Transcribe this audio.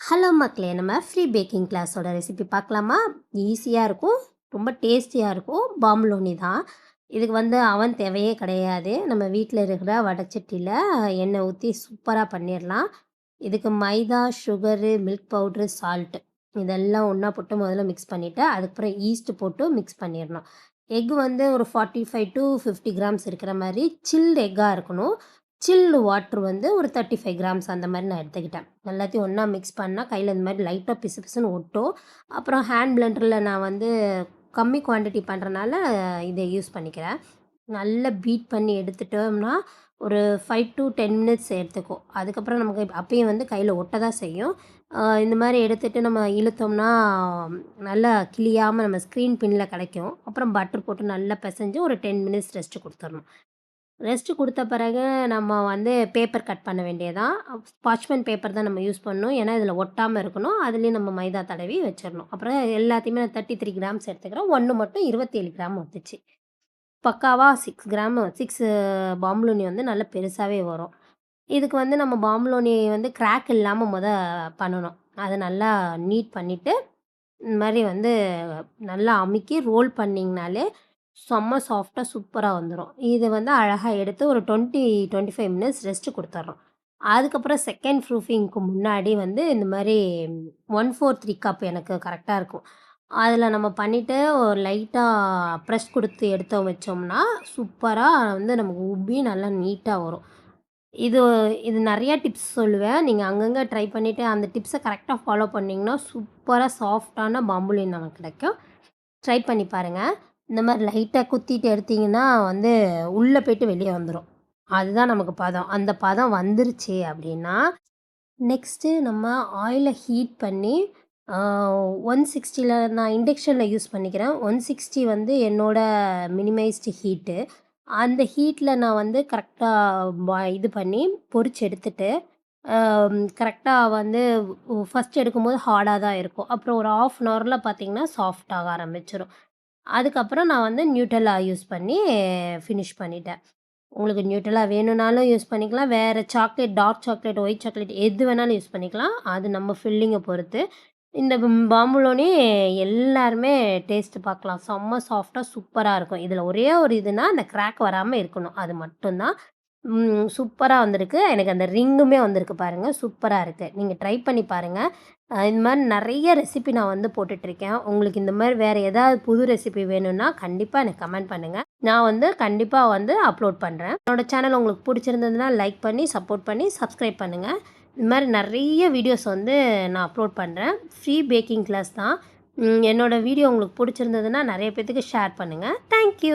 Hello மக்களே! நம்ம free packing கிளாஸோட ரெசிபி பார்க்கலாமா? ஈஸியா இருக்கும். ரொம்ப டேஸ்டியா இருக்கும். பாம்புலோனி தான். இதுக்கு வந்து அவன் தேவையே கிடையாது. நம்ம வீட்ல இருக்கிற வடச்சட்டியில எண்ணெய் ஊத்தி சூப்பரா பண்ணிரலாம். இதுக்கு மைதா, சுகரு, மில்க் பவுட்ரு, சால்ட் இதெல்லாம் ஒண்ணா போட்டு முதல்ல மிக்ஸ் பண்ணிட்டு, அதுக்கப்புறம் ஈஸ்ட் போட்டு மிக்ஸ் பண்ணிரணும். எக் வந்து ஒரு 45 டூ 50 கிராம்ஸ் இருக்கிற மாரி சில்ட் எக்கா இருக்கணும். சில்டு வாட்டர் வந்து ஒரு 35 கிராம்ஸ் அந்த மாரி நான் எடுத்துக்கிட்டேன். எல்லாத்தையும் ஒண்ணா மிக்ஸ் பண்ணா கையில இந்த மாரி லைட்டா பிசு பிசுன்னு ஒட்டும். அப்புறம் ஹேண்ட் பிளெண்டர்ல நான் வந்து கம்மி குவான்டிட்டி பண்றனால இத யூஸ் பண்ணிக்கிறேன். நல்லா பீட் பண்ணி எடுத்துட்டோம்னா, ஒரு 5 டூ 10 மினிட்ஸ் எடுத்துக்கும். அதுக்கப்புறம் நமக்கு அப்பயும் வந்து கையில ஒட்ட தான் செய்யும். இந்த மாரி எடுத்துட்டு நம்ம இழுத்தோம்னா, நல்லா கிழியாம நம்ம ஸ்க்ரீன் பின்ல கிடைக்கும். அப்புறம் பட்டர் போட்டு நல்லா பெசஞ்சு ஒரு 10 மினிட்ஸ் ரெஸ்ட் குடுத்துரணும். ரெஸ்ட் குடுத்த பிறகு நம்ம வந்து பேப்பர் கட் பண்ண வேண்டியதான். பார்ச்மென்ட் பேப்பர் தான் நம்ம யூஸ் பண்ணணும். ஏன்னா, இதில ஒட்டாம இருக்கணும். அதுலயும் நம்ம மைதா தடவி வச்சிரணும். அப்புறம் எல்லாத்தையுமே நான் 33 கிராம்ஸ் எடுத்துக்கிறேன். 1 மட்டும் 27 கிராம் வந்துச்சு. பக்காவா 6 கிராம் 6 பாம்புலோனி வந்து நல்லா பெருசாவே வரும். இதுக்கு வந்து நம்ம பாம்புலோனி வந்து கிராக் இல்லாம பண்ணணும். அத நல்லா நீட் பண்ணிட்டு, இந்த மாரி வந்து நல்லா அமுக்கி ரோல் பண்ணிங்கனாலே, செம்ம சாஃப்ட்டா சூப்பரா வந்துரும். இது வந்து அழகா எடுத்து ஒரு 20, 25 மினிட்ஸ் ரெஸ்ட் குடுத்துர்றோம். அதுக்கப்புறம் செகண்ட் ப்ரூஃபிங்க்கு முன்னாடி வந்து இந்த மாரி 1/4 கப் எனக்கு கரெக்ட்டா இருக்கும். அதில நம்ம பண்ணிட்டு ஒரு லைட்டா ப்ரெஸ் குடுத்து எடுத்தோம் வச்சோம்னா, சூப்பரா வந்து நமக்கு உப்பி நல்லா நீட்டா வரும். இது இது நெறைய டிப்ஸ் சொல்லுவேன். நீங்க அங்கங்க ட்ரை பண்ணிட்டு அந்த டிப்ஸ கரெக்ட்டா ஃபாலோ பண்ணீங்கன்னா, சூப்பரா சாஃப்ட்டான பாம்புலின் நமக்கு கிடைக்கும். ட்ரை பண்ணி பாருங்க. இந்த மாரி லைட்டா குத்திட்டு எடுத்தீங்கன்னா வந்து, உள்ள போயிட்டு வெளிய வந்துரும். அதுதான் நமக்கு பதம். அந்த பதம் வந்துருச்சு அப்டின்னா, நெக்ஸ்ட்டு நம்ம ஆயில ஹீட் பண்ணி, ஆ 160ல நான் இண்டக்ஷன்ல யூஸ் பண்ணிக்கிறேன். 160 வந்து என்னோட மினிமைஸ்டு ஹீட்டு. அந்த ஹீட்ல நான் வந்து கரெக்ட்டா இது பண்ணி பொரிச்சு எடுத்துட்டு, கரெக்ட்டா வந்து ஃபர்ஸ்ட் எடுக்கும்போது ஹார்டா தான் இருக்கும். அப்புறம் ஒரு 1/2 அன் ஹவர்ல பார்த்தீங்கன்னா, சாஃப்ட் ஆக ஆரம்பிச்சுரும். அதுக்கப்புறம் நான் வந்து நியூட்டெல்லா யூஸ் பண்ணி ஃபினிஷ் பண்ணிட்டேன். உங்களுக்கு நியூட்டெல்லா வேணும்னாலும் யூஸ் பண்ணிக்கலாம். வேற chocolate, dark chocolate, white chocolate எது வேணாலும் யூஸ் பண்ணிக்கலாம். அது நம்ம ஃபில்லிங்க பொறுத்து. இந்த பாம்புலோனி எல்லாருமே டேஸ்ட் பார்க்கலாம். செம்ம சாஃப்ட்டா சூப்பரா இருக்கும். இதில ஒரே ஒரு இதுனா, அந்த கிராக் வராம இருக்கணும். அது மட்டும் தான். சூப்பரா வந்திருக்கு. எனக்கு அந்த ரிங்குமே வந்திருக்கு பாருங்க. சூப்பரா இருக்கு. நீங்க ட்ரை பண்ணி பாருங்க. இந்த மாரி நெறைய ரெசிபி நான் வந்து போட்டுட்ருக்கேன். உங்களுக்கு இந்த மாரி வேற ஏதாவது புது ரெசிபி வேணும்னா, கண்டிப்பா எனக்கு கமெண்ட் பண்ணுங்க. நான் வந்து கண்டிப்பா வந்து அப்லோட் பண்றேன். என்னோட சேனல் உங்களுக்கு புடிச்சிருந்ததுன்னா, லைக் பண்ணி, சப்போர்ட் பண்ணி, சப்ஸ்கிரைப் பண்ணுங்க. இது மாரி நெறைய வீடியோஸ் வந்து நான் அப்லோட் பண்றேன். ஃப்ரீ பேக்கிங் கிளாஸ் தான். என்னோட வீடியோ உங்களுக்கு புடிச்சிருந்ததுன்னா, நெறைய பேத்துக்கு ஷேர் பண்ணுங்க. Thank you.